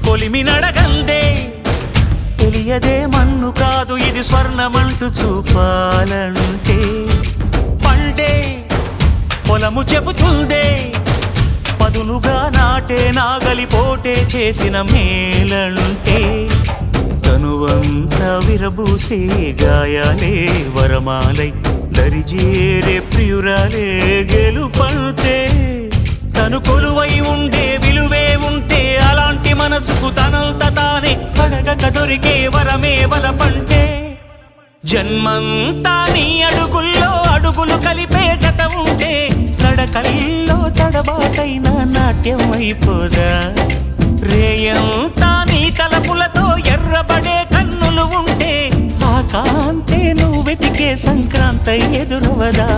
కొలిమి నడగందే తెలియదే మన్ను కాదు ఇది స్వర్ణమంటూ చూపాలంటే పండే పొలము చెబుతుందే పదునుగా నాటే నాగలిపోటే చేసిన మేలంటే తనువంతా విరబూసే గాయాలే వరమాలై దరిజేరే ప్రియురాలే గెలుపంటే తను కొలువై ఉండే విలువే ఉంటే అలాంటి మనసుకు తనంత తానే అడగక దొరికే వరమే వలపంటే జన్మంతా నీ అడుగుల్లో అడుగులు కలిపే జత ఉంటే నడకల్లో తడబాటైన నాట్యం అయిపోదా రేయంతా నీ తలపులతో ఎర్రబడే కన్నులు ఉంటే ఆ కాంతే నువ్వు వెతికే సంక్రాంతి ఎదురవదా